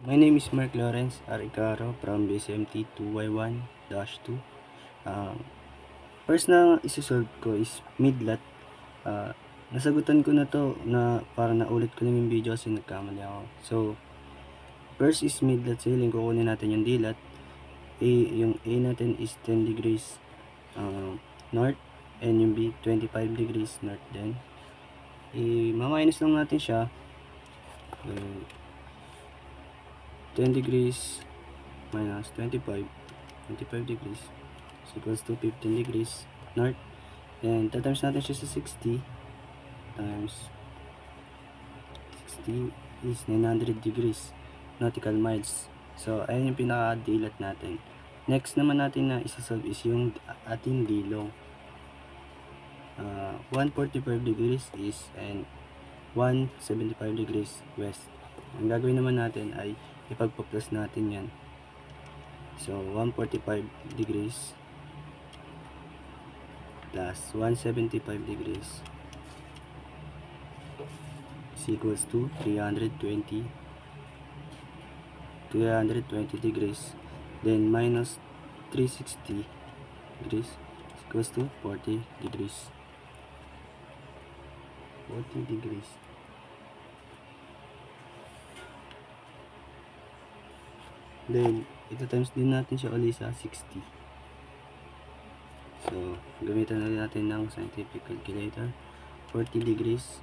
My name is Mark Lawrence Aricaro from BSMT 2Y1-2. First na isusolve ko is midlat. Nasagutan ko na to na para naulit ko lang yung video kasi nagkamali ako. So, first is midlat ceiling. Kukunin natin yung dilat. Yung A natin is 10 degrees north and yung B 25 degrees north din. Maminus lang natin siya. 10 degrees minus 25 degrees is equals to 15 degrees north. Then tatimes natin siya sa 60 times 60 is 900 degrees nautical miles. So ayun yung pinaka-dilat natin. Next naman natin na isasolve is yung ating dilong. 145 degrees east and 175 degrees west. Ang gagawin naman natin ay ipagpa-plus natin yan. So 145 degrees plus 175 degrees is equals to 320 degrees. Then minus 360 degrees is equals to 40 degrees. Then ito times din natin siya ulit sa 60. So gamitan na natin ng scientific calculator. 40 degrees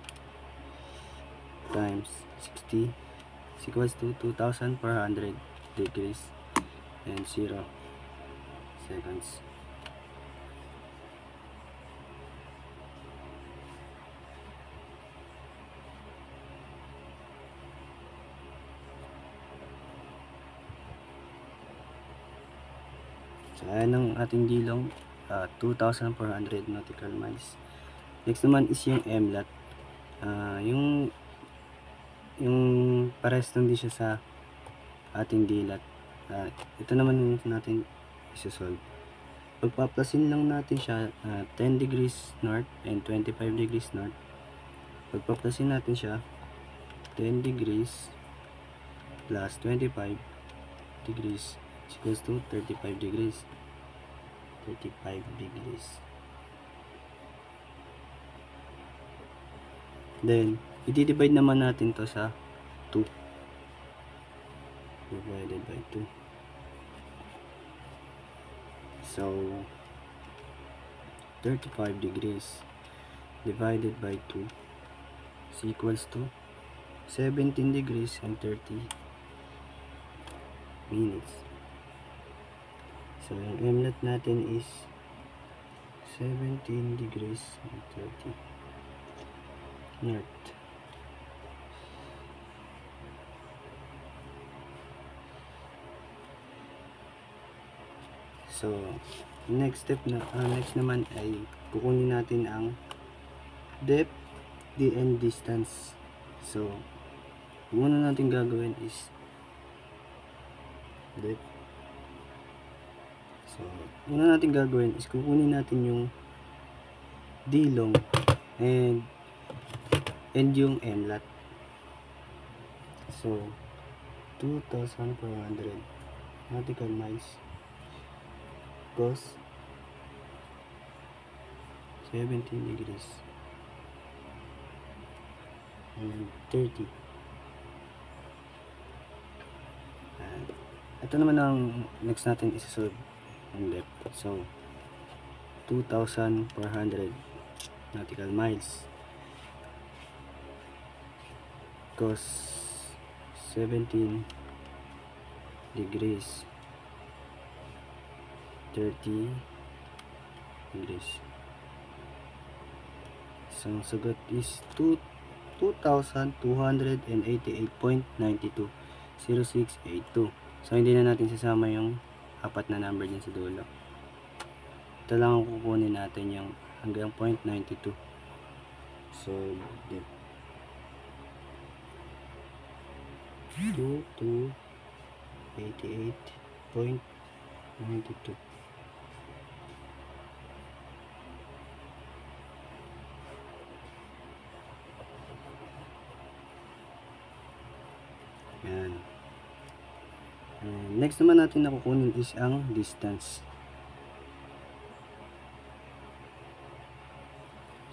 times 60 is equals to 2,400 degrees and 0 seconds. So ayan ang ating dilong, 2,400 nautical miles. Next naman is yung MLAT. Yung pares lang din siya sa ating dilat. Ito naman yung natin isosolve. Pagpaplasin lang natin siya 10 degrees north and 25 degrees north. Pagpaplasin natin siya 10 degrees plus 25 degrees is equals to 35 degrees. Then i-divide naman natin to sa 2 divided by 2. So 35 degrees divided by 2 is equals to 17 degrees and 30 minutes. So yung MLAT natin is 17 degrees and 30 north. So next naman ay kukunin natin ang depth, and distance. So muna natin gagawin is depth. So muna natin gagawin is kukunin natin yung dilong and yung MLAT. So 2,400 nautical miles cos 17 degrees and 30. Ito naman ang next natin isa-solve ang depth. So 2,400 nautical miles cos 17 degrees 30 degrees. So ang sagot is 2,288.92 0682. So hindi na natin sasama yung apat na number din sa dulo. Ito lang ang kukunin natin yung hanggang 0.92. So 2,288.92. Yan. next naman natin na kukunin is ang distance.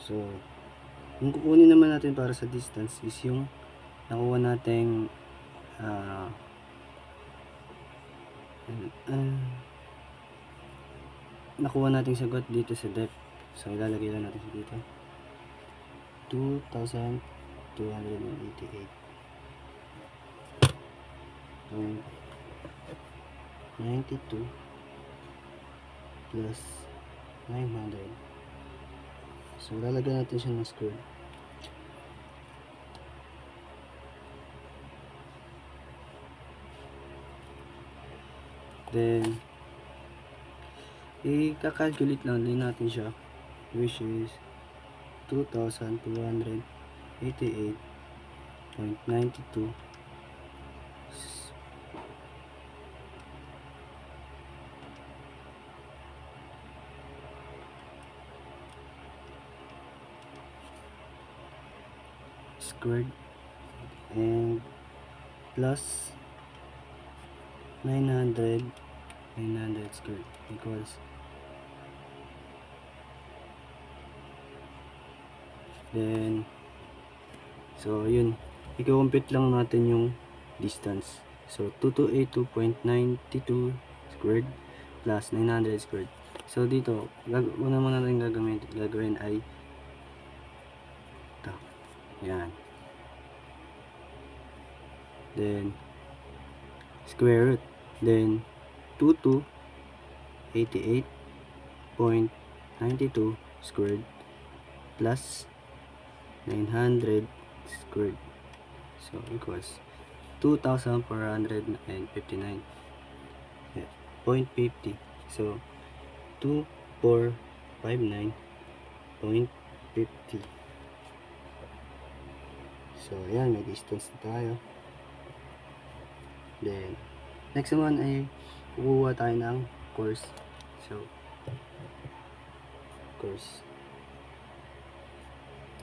So, yung kukunin naman natin para sa distance is yung nakuha nating nakuha nating sagot dito sa depth. So, ilalagay lang natin dito 2,288.92 plus 900. So, lalagyan natin siya ng square. Then, i-calculate lang din natin siya, which is 2,288.92 squared and plus 900 squared equals, then so yun, i-compute lang natin yung distance. So 2282.92 squared plus 900 squared. So dito, una muna natin gagawin ay ito, yan, then square root, then 2288.92 squared plus 900 squared, so equals 2,459.50. So 2459.50. So ayan, may distance na tayo. Then next naman ay kukuha tayo ng course. So course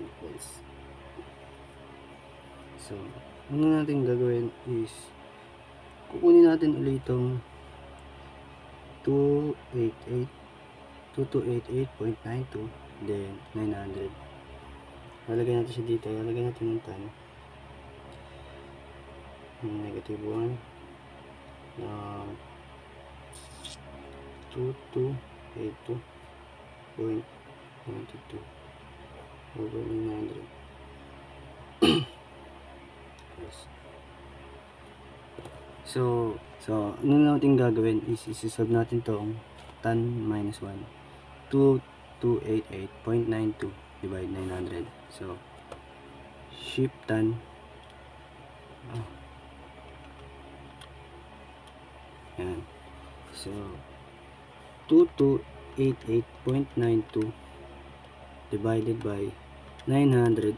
equals, so ano natin gagawin is kukunin natin ulit itong 2288.92 then 900. Lalagay natin siya dito, lalagay natin ng tan negative 1 2282.92 over 900. Yes. So ano natin gagawin is isi-solve natin tong tan minus 1, 2288.92 divide 900. So shift tan, yan, so 2288.92 divided by 900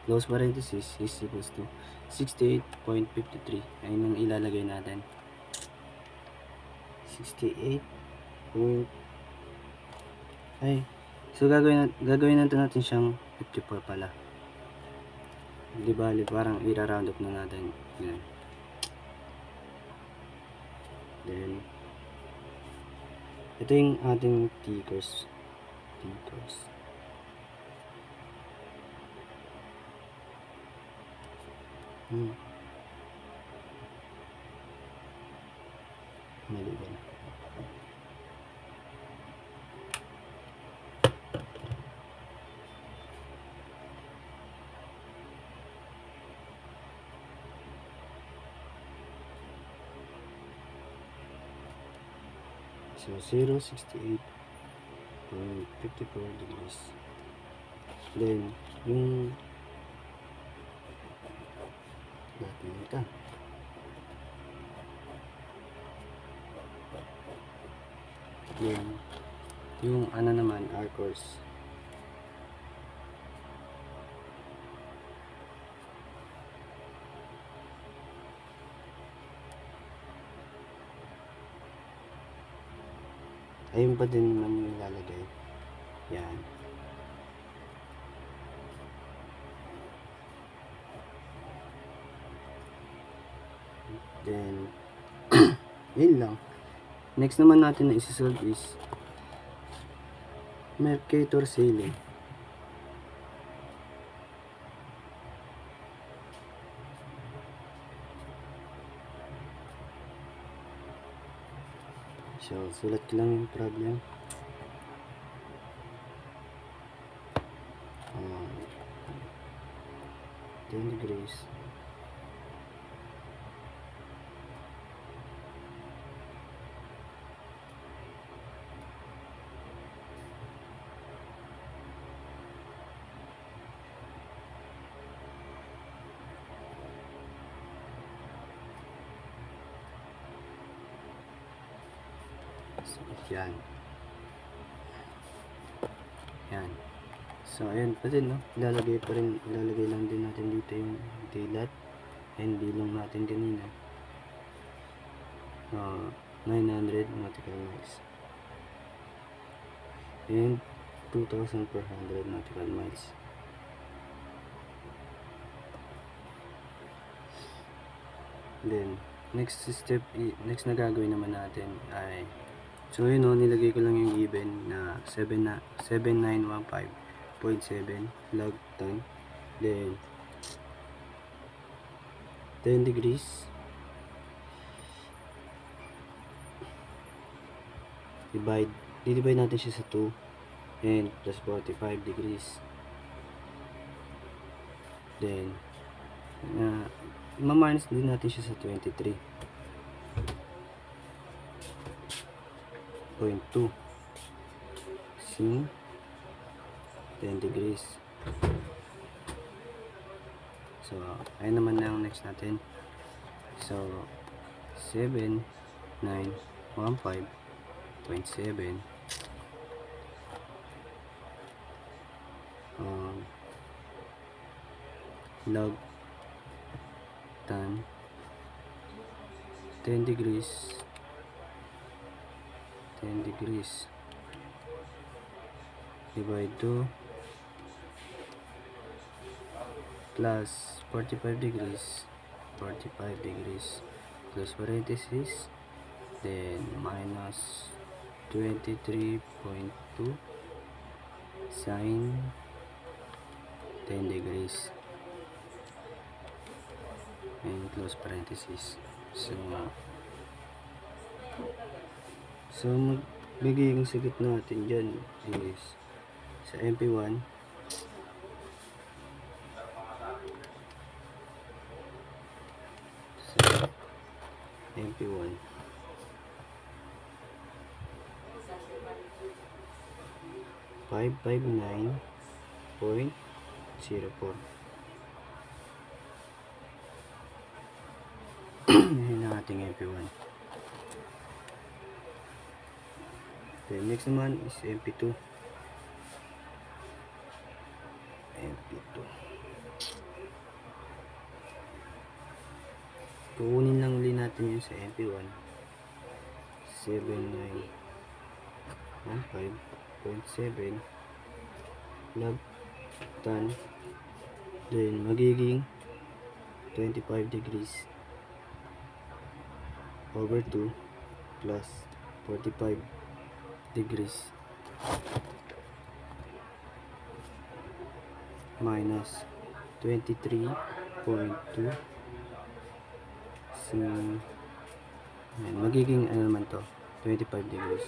close parenthesis is equals to 68.53. ayun ang ilalagay natin, 68 so gagawin natin siyang 54 pala, di bali parang i-round up na natin yan. Then ito yung ating t-course. Mali ba? So 068.54 degrees. Then yung natin ito, yung ano naman, our course, ayun pa din naman yung ilalagay, yan. Then Yun lang. Next naman natin na isi-solve is Mercator ceiling. So, sulat ko lang yung problem. 10 degrees. So, yan. Yan. So, ayan pa din, no? Ilalagay lang din natin dito yung dilat and bilong natin kanina. 900 nautical miles. And 2,400 nautical miles. Then, next na gagawin naman natin ay, so yun o, nilagay ko lang yung given na 7915.7 log tan. Then 10 degrees divide natin siya sa 2 and plus 45 degrees. Then ma-minus din natin siya sa 23.2. See? 10 degrees. So, ayun naman na yung next natin. So, 7915.7 log tan 10 degrees divide 2 plus 45 degrees close parenthesis, then minus 23.2 sine 10 degrees and close parenthesis. So magbigay yung sagot natin dyan is sa MP1 559.04. Yan ang ating MP1. Then next naman is MP2. Kukunin lang ulit natin yun sa MP1. 7915.7 log tan, then magiging 25 degrees over 2 plus 45 degrees minus 23.2 magiging ano naman to, 25 degrees.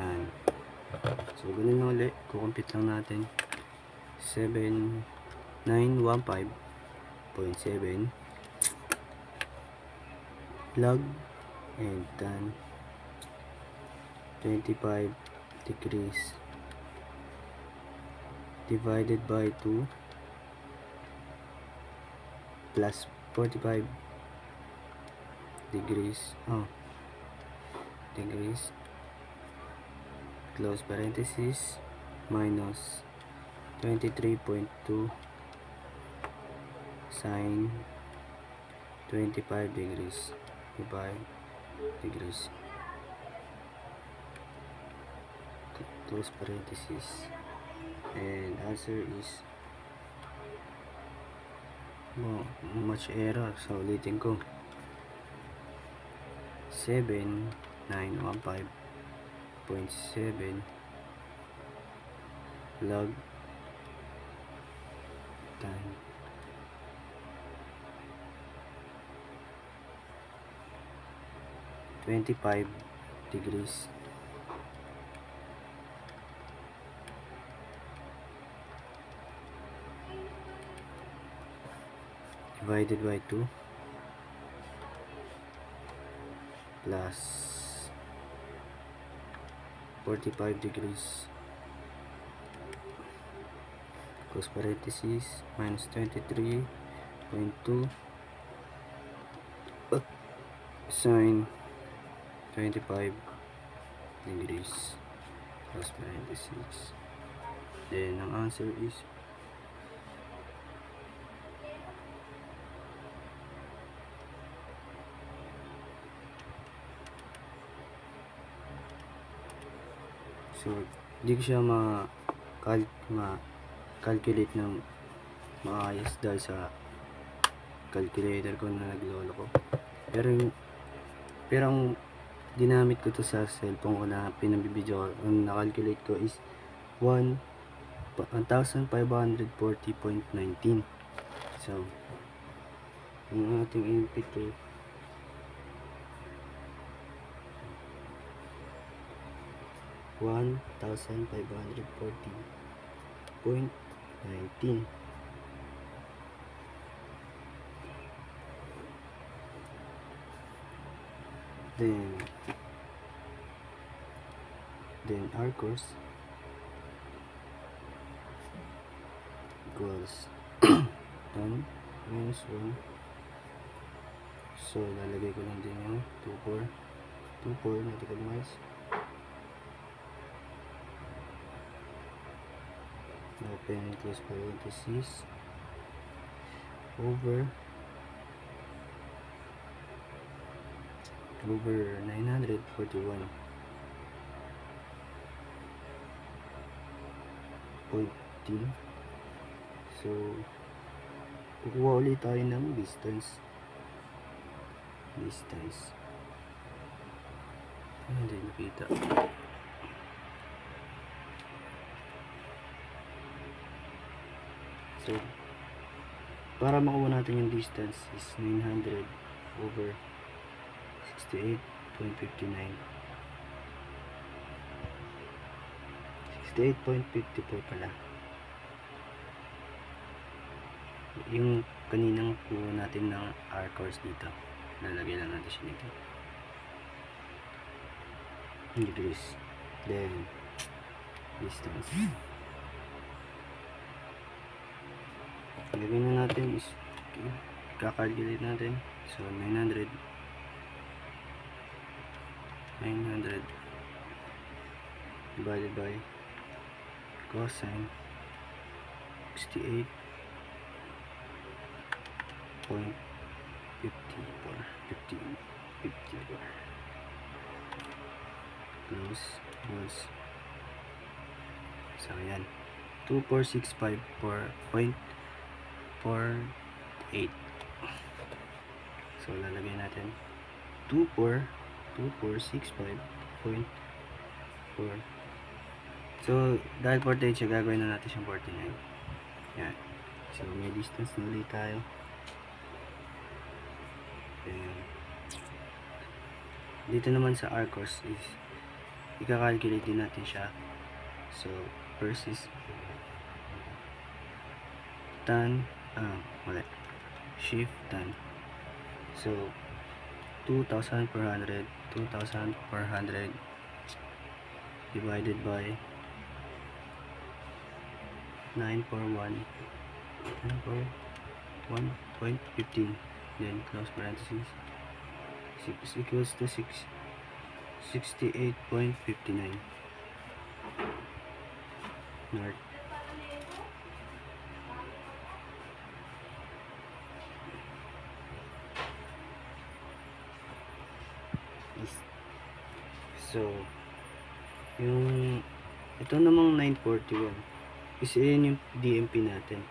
Yan. So ganun na ulit, kukumpit lang natin. 7915.7 log and tan 25 degrees divided by 2 plus 45 degrees close parenthesis minus 23.2 sine 25 degrees divide degrees close parenthesis, and answer is much error. So ulitin ko, 7915.7 log tan 25 degrees divided by 2 plus 45 degrees close parenthesis minus 23.2 sine 25 degrees close parenthesis. Then ang answer is so hindi ko siya ma-calculate ng maayos dahil sa calculator ko na naglolo ko, pero ang ginamit ko to sa cellphone ko na pinabibideo ko, ang na-calculate ko is 1540.19. so ang ating input to 1540.19. Then our course equals 10 minus 1. So lalagay ko lang din yung 24 natin mas open and close parenthesis over 941.2. So kukuha ulit tayo ng distance. Hindi nakita. So para makuha natin yung distance is 900 over 68.59. 68.54 pala. Yung kaninang kuha natin ng R course dito. Lalagay lang natin siya dito. Degrees. Then distance. Gagawin na natin is kakalculate natin. So 900 divided by cosine 68.54 plus so yan 2465.48. so lalagay natin 2465.4. So dahil 48 siya, gagawin na natin siyang 49. Yan. So may distance na ulit tayo. Ayan. Dito naman sa R course is ika-calculate din natin siya. So first is tan shift tan. So 2,400 divided by 941.15, then close parenthesis, 6 equals to 68.59 north. So yung ito namang 941 is yun yung DMP natin.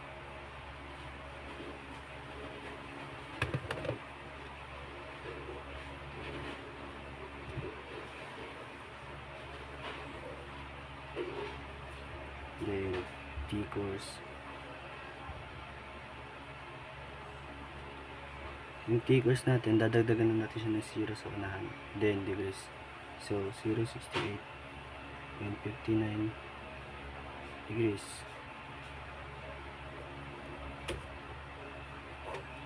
course, yung t-course natin, dadagdagan na natin siya ng 0 sa unahan, then degrees. So 0.68 and 59 degrees.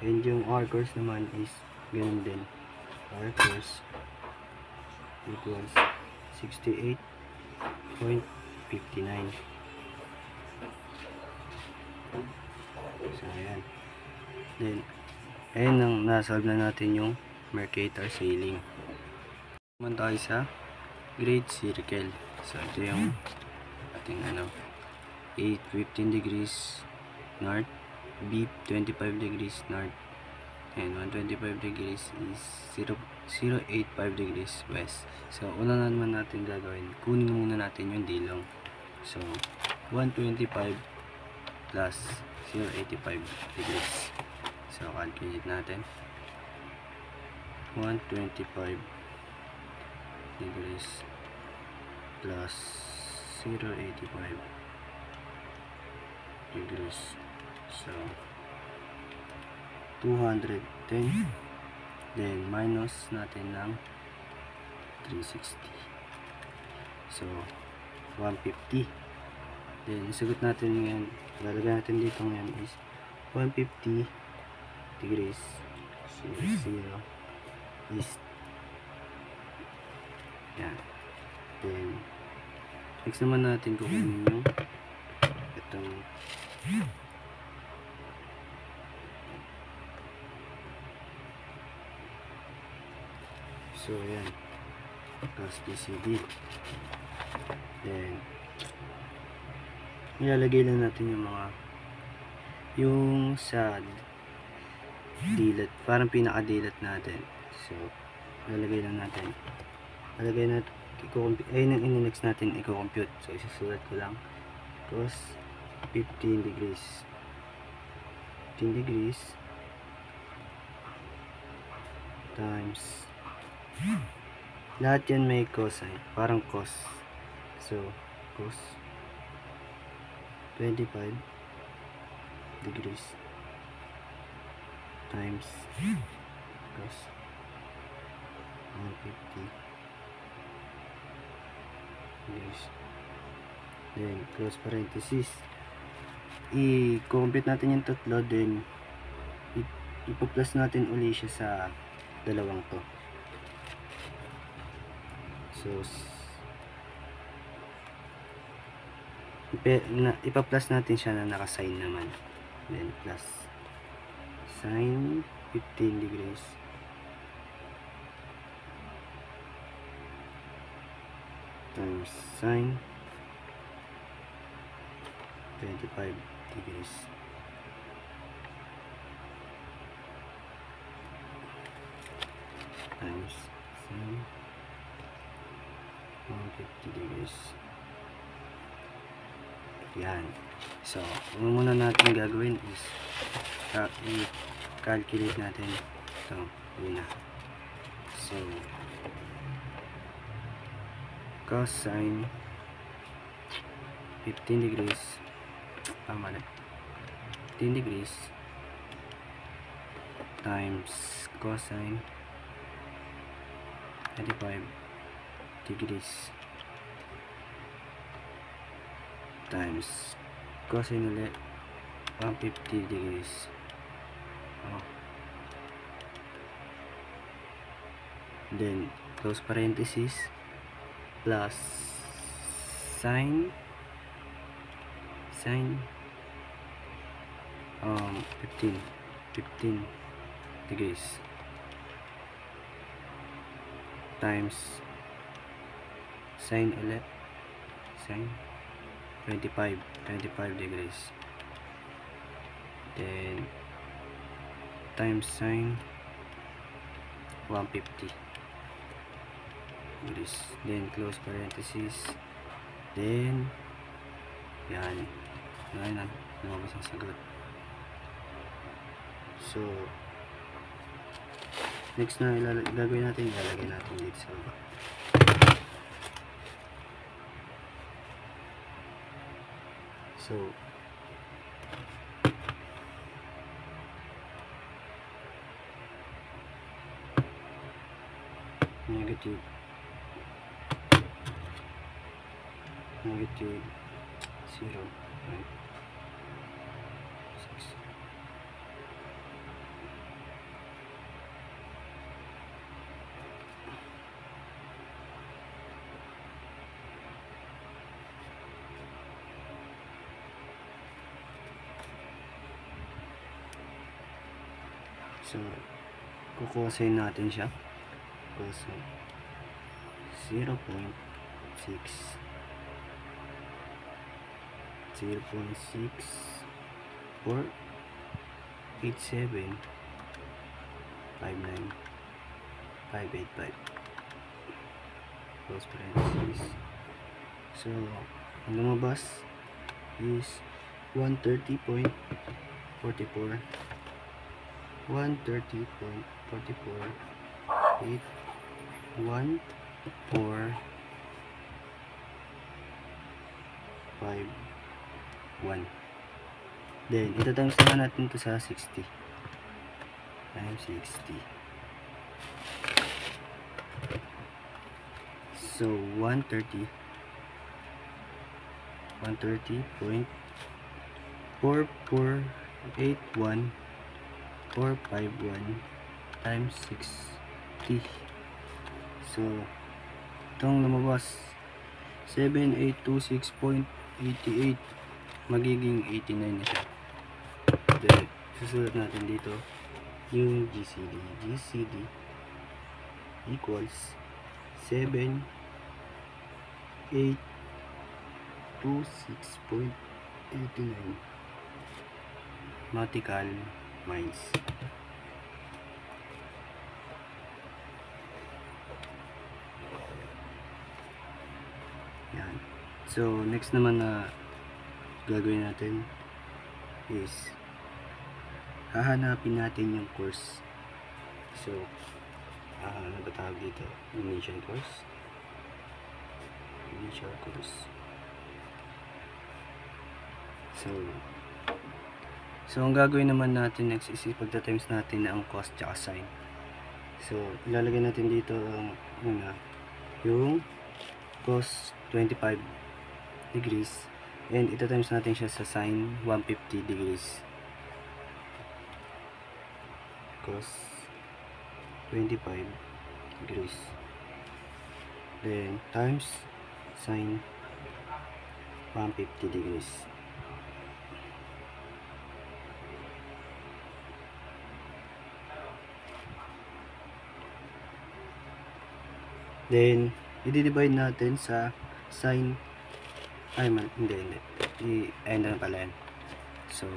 And yung R course naman is ganun din. R course equals 68.59. So ayan. Then ayan ang nasolve na natin yung Mercator sailing. Naman tayo sa Great Circle. So ito yung ating A 15 degrees north, B 25 degrees north, and 125 degrees is 0.85 degrees west. So una naman natin gagawin, kunin muna natin yung dilong. So 125 plus 0.85 degrees. So calculate natin. 125 degrees plus 0.85 degrees. So 210, then minus natin ng 360. So 150. Then sagot natin ngayon, lalagyan natin dito ngayon is 150 degrees 0 east. Yan. Then next naman natin kukunin yung itong so yan, plus PCD. Then ilalagay lang natin yung mga yung sa dilat, parang pinakadilat natin. So ilalagay lang natin, ayun ang in-next natin i-compute. So isusulat ko lang cos 15 degrees times, lahat yan may cosine, parang cos. So cos 25 degrees times cos 150 degrees, then close parenthesis. I-compute natin yung tatlo, then ipa-plus natin uli siya sa dalawang to. So ipa-plus natin siya na naka-sign naman, then plus sin 15 degrees times sin 25 degrees times sin 150 degrees. Yan. So ang muna natin gagawin is i-calculate natin ito una. So cosine 15 degrees, tama na, 15 degrees times cosine 25 degrees times cosine ulit 150 degrees. Then close parenthesis plus sin 15 degrees times sin ulit, sin 25 degrees, then times sin 150 degrees, then close parenthesis, then yan, lumabas ang sagot. So next na gagawin natin, ilalagay natin dito sa baba. So negative 0.6. So, kukuhasin natin siya. So, 0.6 or 87 59 585 close parenthesis. So, ang lumabas is 130.44 814.51. Then, ito times naman natin ito sa 60 times 60. So, 130.4481451 times 60. So, itong lumabas 7826.88, magiging 89 na siya. Then, susulat natin dito yung GCD equals 7826.89 nautical miles. Yan. So, next naman na gagawin natin is hahanapin natin yung course. So, ano ba tawag dito? Initial course. So ang gagawin naman natin next is pagta-times natin na ang cos tsaka sin. So, ilalagay natin dito yung cos 25 degrees and ita-times natin siya sa sin 150 degrees. Cos 25 degrees. Then, times sin 150 degrees. Then, i-divide natin sa sin, hindi. I-end na pala yan. So,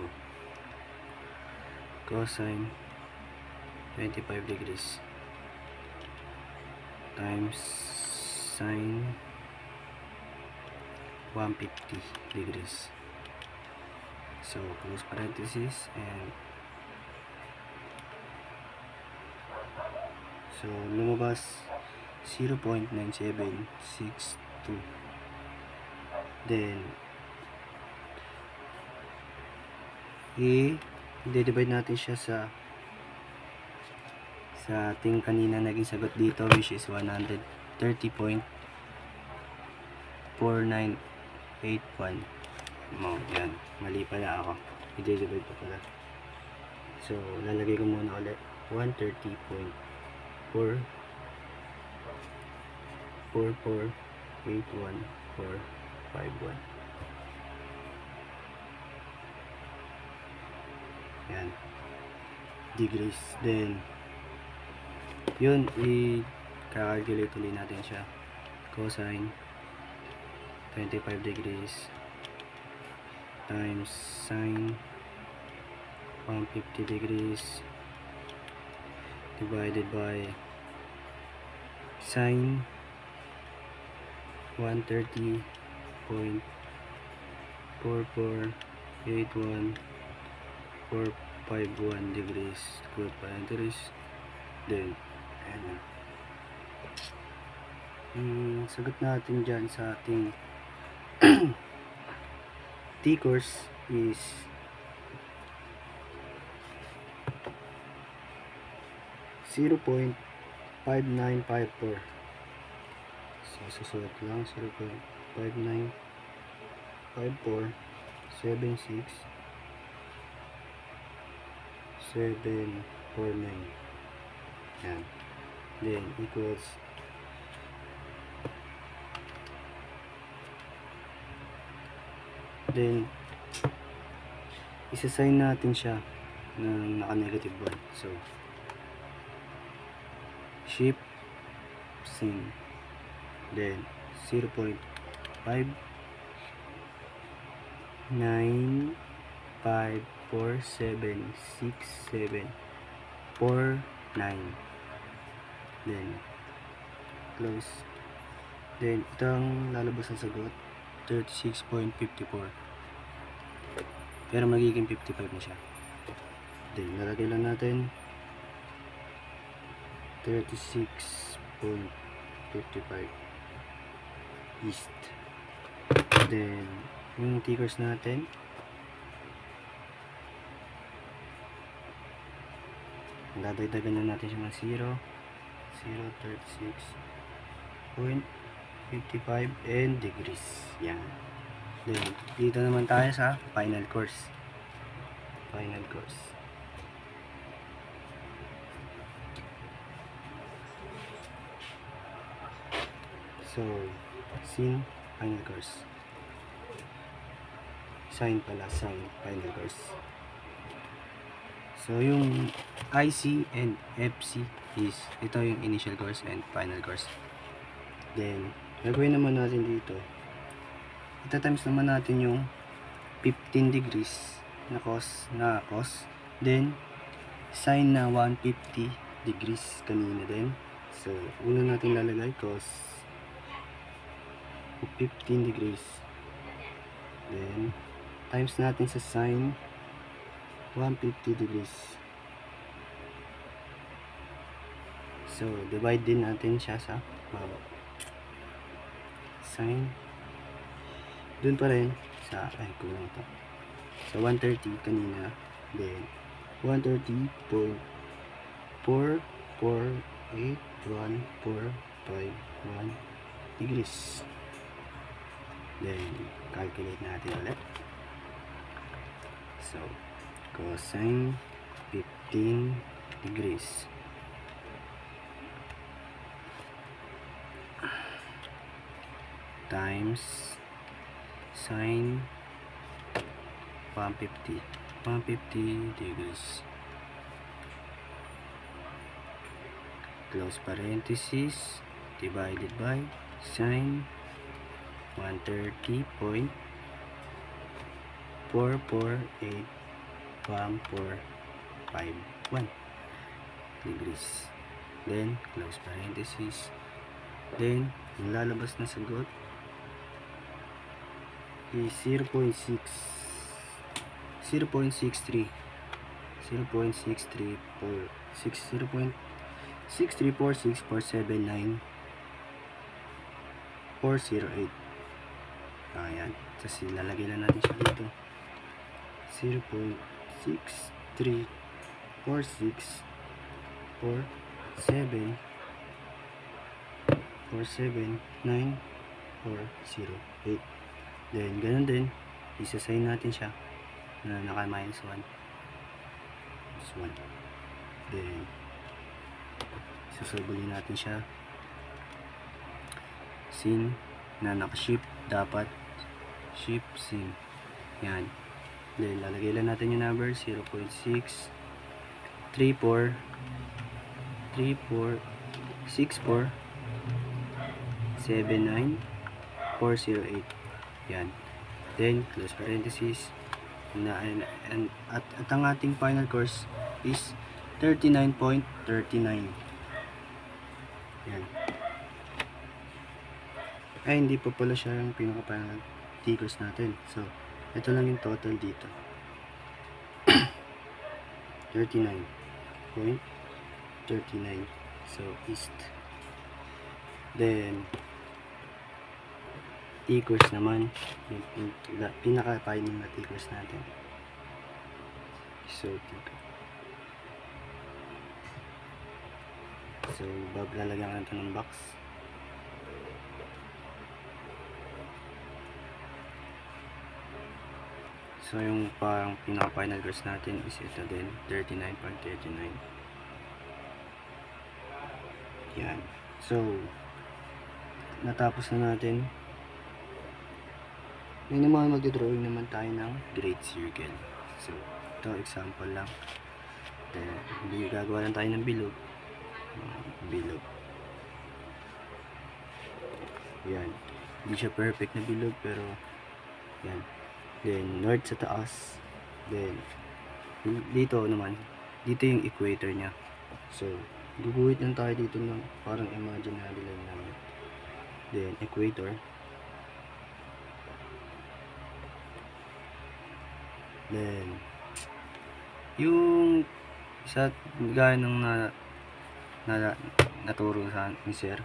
cosine 25 degrees times sin 150 degrees. So, close parenthesis and so, lumabas 0.9762. Then, i-divide natin siya sa ating kanina naging sagot dito, which is 130.4981. Yan, mali pala ako, i-divide pa pala. So, lalagay ko muna ulit 130.4481451. Yan, degrees. Then, yun, i-calculate ulit natin siya. Cosine 25 degrees times sin 150 degrees divided by sin 130.4481451 degrees, close parenthesis. Then, sagot natin dyan sa ating T-course is 0.0 0.5954. So, susulat lang 0.5954 76 749. Yan. Then, equals then isa-sign natin siya ng naka-negative 1. So, shift sim, then 0.5954767449. Then close. Then ito ang lalabas ng sagot, 36.54, pero magiging 55 na siya. Then lalagay lang natin 36.55 east. Then yung tickers natin, dadagdagan na natin siya ng 36.55 and degrees. Yan. Then dito naman tayo sa final course. So, sin final course. Sign final course. So, yung IC and FC is, ito yung initial course and final course. Then, gagawin naman natin dito, ita-times naman natin yung 15 degrees na cos. Then, sin na 150 degrees kanina din. So, una natin lalagay cos 15 degrees. Then, times natin sa sin 150 degrees. So, divide din natin siya sa baba. Sin, dun pa rin sa, kulang ito. So, 130 kanina. Then, 130.4481451 degrees. Then, calculate natin ulit. So, cosine 15 degrees times sin 150 degrees, close parenthesis, divided by sin 130.4481451 degrees. Then, close parenthesis. Then, yung lalabas na sagot is 0.6346 478. Ayan. Tapos ilalagay lang natin siya dito. 0.6346479408. Then, ganun din. Isa-sign natin siya na naka -1. Then, susulbulin natin siya. Sin na naka-shift, dapat shift sin. Yan. Then, lalagay lang natin yung number 0.64346479 yan. Then, close parenthesis. At ang ating final course is 39.39. Yan. Ay, hindi pa pala siya yung pinaka-final tickers natin. So, ito lang yung total dito. 39.39. So, east. Then, tickers naman. Yung pinaka-final na tickers natin. So, So, lalagyan ko na ito ng box. So, yung parang pinaka-final cost natin is ito din, 39.39. Yan. So, natapos na natin. Ngayon naman, magdodrawing naman tayo ng great circle. So, ito, example lang. Then, gagawa lang tayo ng bilog. Bilog. Yan. Hindi siya perfect na bilog, pero, yan. Then, north sa taas. Then, dito naman, dito yung equator niya. So, guguhit lang tayo dito ng parang imaginary line namin. Then, equator. Then, yung sa gaya ng naturo sa ni sir,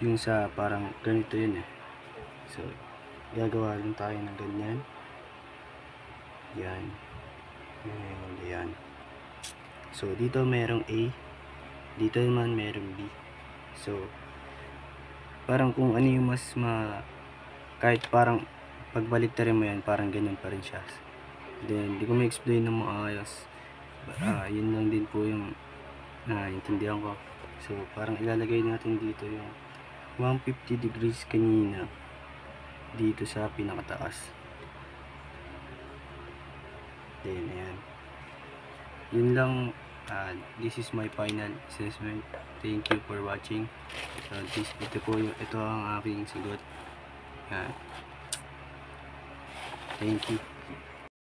yung sa parang ganito yun eh. So, gagawa lang tayo ng ganyan. Yan. And yan. So, dito merong A. Dito naman merong B. So, parang kung ano yung mas kahit parang pagbaliktarin mo yan, parang ganyan pa rin siya. Then, di ko ma-explain na maayos. Yun lang din po yung intindihan ko. So, parang ilalagay natin dito yung 150 degrees kanina dito sa pinakataas. Then, ayan. Yun lang. This is my final assessment. Thank you for watching. So, ito ang aking sagot. Thank you.